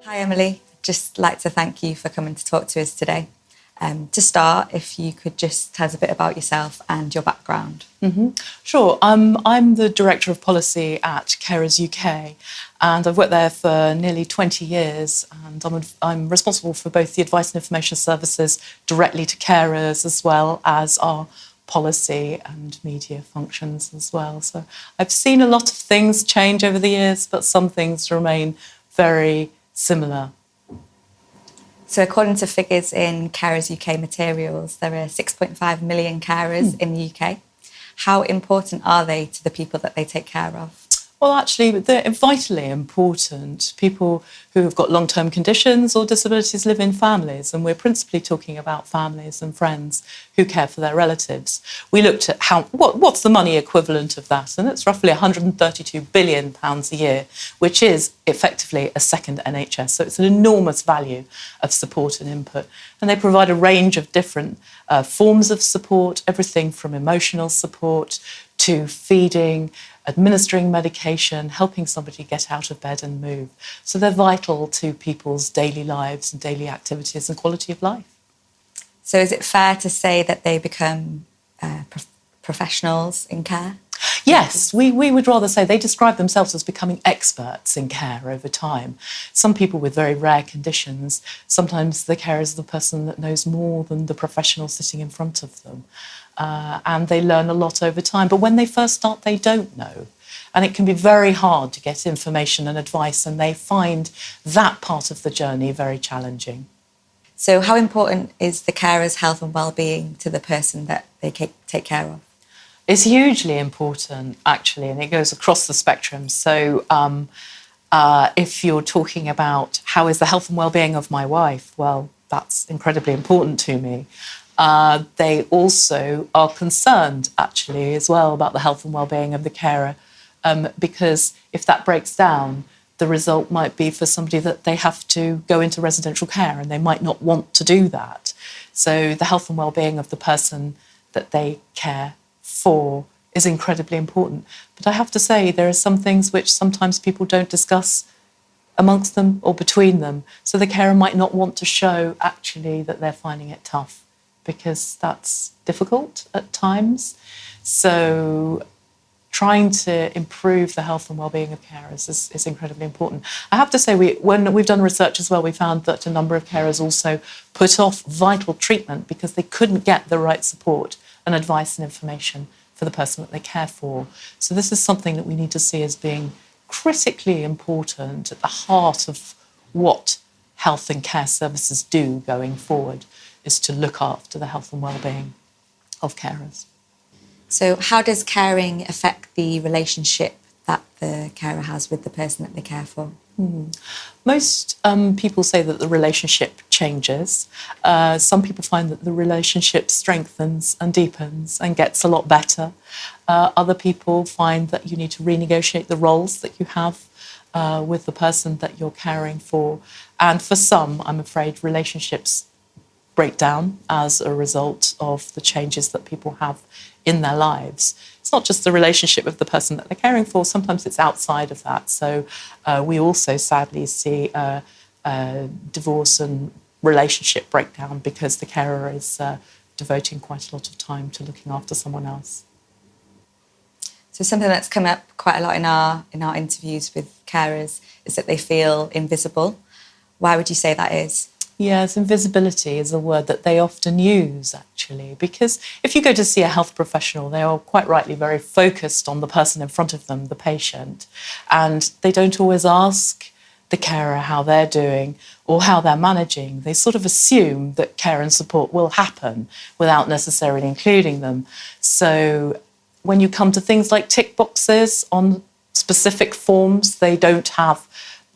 Hi Emily, just like to thank you for coming to talk to us today. To start, if you could just tell us a bit about yourself and your background. Sure. I'm the Director of Policy at Carers UK, and I've worked there for nearly 20 years, and I'm responsible for both the advice and information services directly to carers as well as our policy and media functions as well. So I've seen a lot of things change over the years, but some things remain very similar. So according to figures in Carers UK materials, there are 6.5 million carers in the UK. How important are they to the people that they take care of? Well, actually, they're vitally important. People who have got long-term conditions or disabilities live in families, and we're principally talking about families and friends who care for their relatives. We looked at what's the money equivalent of that, and it's roughly £132 billion a year, which is effectively a second NHS. So it's an enormous value of support and input. And they provide a range of different forms of support, everything from emotional support to feeding, administering medication, helping somebody get out of bed and move. So they're vital to people's daily lives and daily activities and quality of life. So is it fair to say that they become professionals in care? Yes, we would rather say they describe themselves as becoming experts in care over time. Some people with very rare conditions, sometimes the carer is the person that knows more than the professional sitting in front of them. And they learn a lot over time. But when they first start, they don't know. And it can be very hard to get information and advice, and they find that part of the journey very challenging. So how important is the carer's health and well-being to the person that they take care of? It's hugely important, actually, and it goes across the spectrum. So if you're talking about how is the health and well-being of my wife, well, that's incredibly important to me. They also are concerned, actually, as well about the health and well-being of the carer, because if that breaks down, the result might be for somebody that they have to go into residential care, and they might not want to do that. So the health and well-being of the person that they care for is incredibly important. But I have to say, there are some things which sometimes people don't discuss amongst them or between them. So the carer might not want to show, actually, that they're finding it tough, because that's difficult at times. So trying to improve the health and well-being of carers is incredibly important. I have to say, when we've done research as well, we found that a number of carers also put off vital treatment because they couldn't get the right support and advice and information for the person that they care for. So this is something that we need to see as being critically important at the heart of what health and care services do going forward, is to look after the health and well-being of carers. So how does caring affect the relationship that the carer has with the person that they care for? Most people say that the relationship changes. Some people find that the relationship strengthens and deepens and gets a lot better. Other people find that you need to renegotiate the roles that you have with the person that you're caring for. And for some, I'm afraid, relationships break down as a result of the changes that people have in their lives. It's not just the relationship with the person that they're caring for, sometimes it's outside of that. So we also sadly see divorce and relationship breakdown because the carer is devoting quite a lot of time to looking after someone else. So something that's come up quite a lot in our interviews with carers is that they feel invisible. Why would you say that is? Yes, invisibility is a word that they often use, actually, because if you go to see a health professional, they are quite rightly very focused on the person in front of them, the patient, and they don't always ask the carer how they're doing or how they're managing. They sort of assume that care and support will happen without necessarily including them. So when you come to things like tick boxes on specific forms, they don't have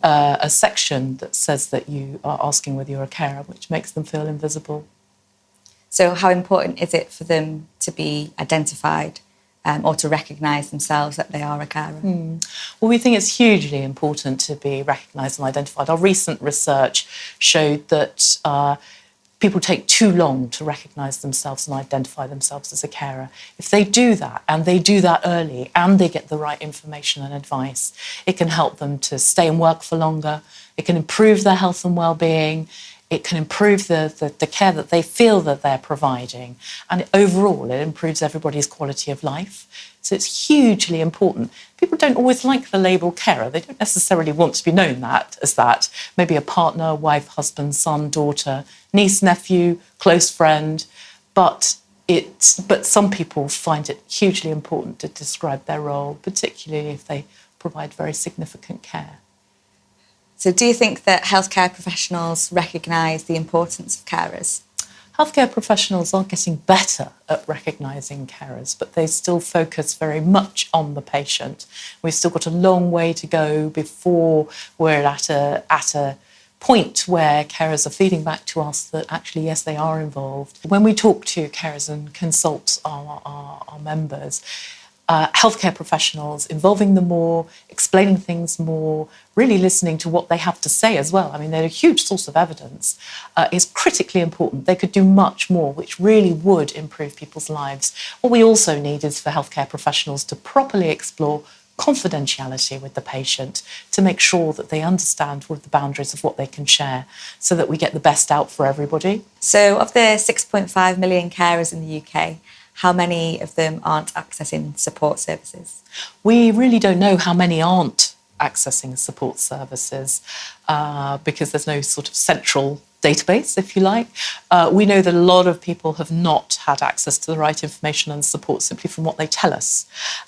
a section that says that you are asking whether you're a carer, which makes them feel invisible. So how important is it for them to be identified or to recognise themselves that they are a carer? Well, we think it's hugely important to be recognised and identified. Our recent research showed that people take too long to recognise themselves and identify themselves as a carer. If they do that, and they do that early, and they get the right information and advice, it can help them to stay and work for longer. It can improve their health and well-being. It can improve the care that they feel that they're providing. And overall, it improves everybody's quality of life. So it's hugely important. People don't always like the label carer. They don't necessarily want to be known as that. Maybe a partner, wife, husband, son, daughter, niece, nephew, close friend. But some people find it hugely important to describe their role, particularly if they provide very significant care. So do you think that healthcare professionals recognise the importance of carers? Healthcare professionals are getting better at recognising carers, but they still focus very much on the patient. We've still got a long way to go before we're at a point where carers are feeding back to us that actually, yes, they are involved. When we talk to carers and consult our members, healthcare professionals, involving them more, explaining things more, really listening to what they have to say as well. I mean, they're a huge source of evidence, is critically important. They could do much more, which really would improve people's lives. What we also need is for healthcare professionals to properly explore confidentiality with the patient, to make sure that they understand what the boundaries of what they can share, so that we get the best out for everybody. So of the 6.5 million carers in the UK, how many of them aren't accessing support services? We really don't know how many aren't accessing support services because there's no sort of central database, if you like. We know that a lot of people have not had access to the right information and support simply from what they tell us.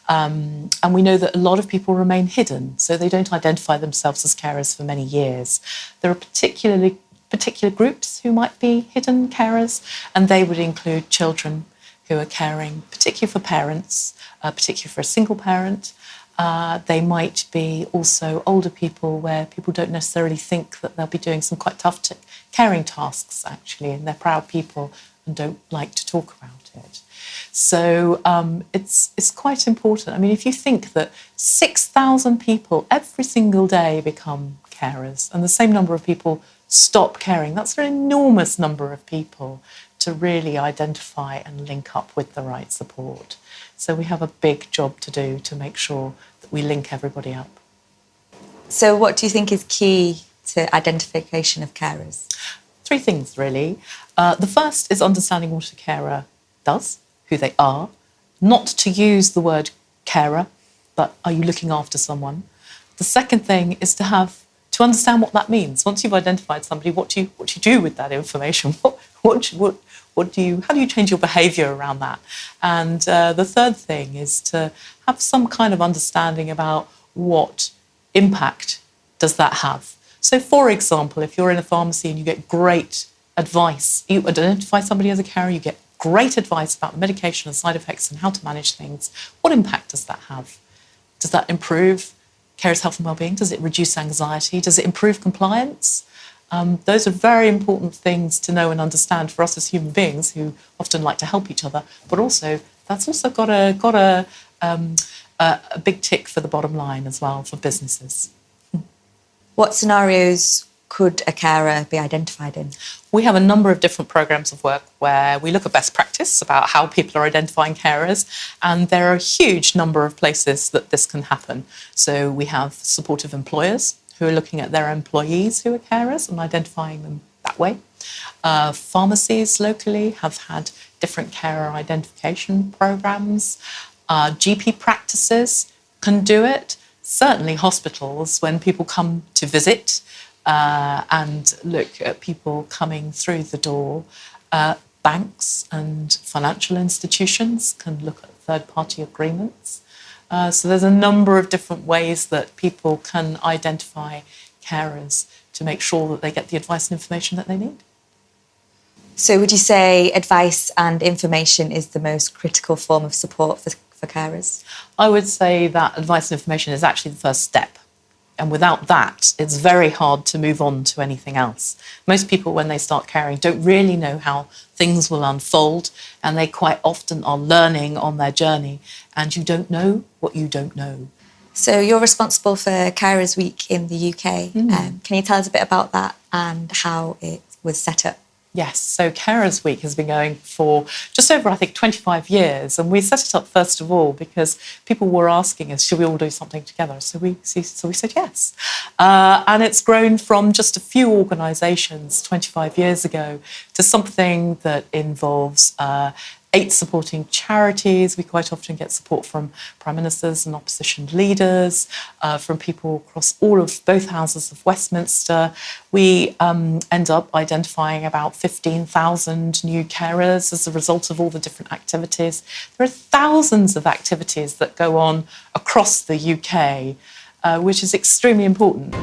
And we know that a lot of people remain hidden, so they don't identify themselves as carers for many years. There are particular groups who might be hidden carers, and they would include children who are caring, particularly for parents, particularly for a single parent. They might be also older people where people don't necessarily think that they'll be doing some quite tough caring tasks, actually, and they're proud people and don't like to talk about it. So it's quite important. I mean, if you think that 6,000 people every single day become carers and the same number of people stop caring, that's an enormous number of people to really identify and link up with the right support. So we have a big job to do to make sure that we link everybody up. So what do you think is key to identification of carers? 3 things, really. The first is understanding what a carer does, who they are, not to use the word carer, but are you looking after someone? The second thing is to understand what that means. Once you've identified somebody, what do you do with that information? How do you change your behaviour around that? And the third thing is to have some kind of understanding about what impact does that have. So, for example, if you're in a pharmacy and you get great advice, you identify somebody as a carer, you get great advice about the medication and side effects and how to manage things, what impact does that have? Does that improve carers' health and well-being? Does it reduce anxiety? Does it improve compliance? Those are very important things to know and understand for us as human beings who often like to help each other, but also that's also got a big tick for the bottom line as well for businesses. What scenarios could a carer be identified in? We have a number of different programmes of work where we look at best practice about how people are identifying carers, and there are a huge number of places that this can happen. So we have supportive employers who are looking at their employees who are carers and identifying them that way. Pharmacies locally have had different carer identification programmes. GP practices can do it. Certainly hospitals, when people come to visit and look at people coming through the door. Banks and financial institutions can look at third-party agreements. So there's a number of different ways that people can identify carers to make sure that they get the advice and information that they need. So would you say advice and information is the most critical form of support for carers? I would say that advice and information is actually the first step. And without that, it's very hard to move on to anything else. Most people, when they start caring, don't really know how things will unfold, and they quite often are learning on their journey, and you don't know what you don't know. So you're responsible for Carers Week in the UK. Can you tell us a bit about that and how it was set up? Yes, so Carers Week has been going for just over, I think, 25 years. And we set it up, first of all, because people were asking us, should we all do something together? So we said yes. And it's grown from just a few organisations 25 years ago to something that involves 8 supporting charities. We quite often get support from prime ministers and opposition leaders, from people across both houses of Westminster. We end up identifying about 15,000 new carers as a result of all the different activities. There are thousands of activities that go on across the UK, which is extremely important.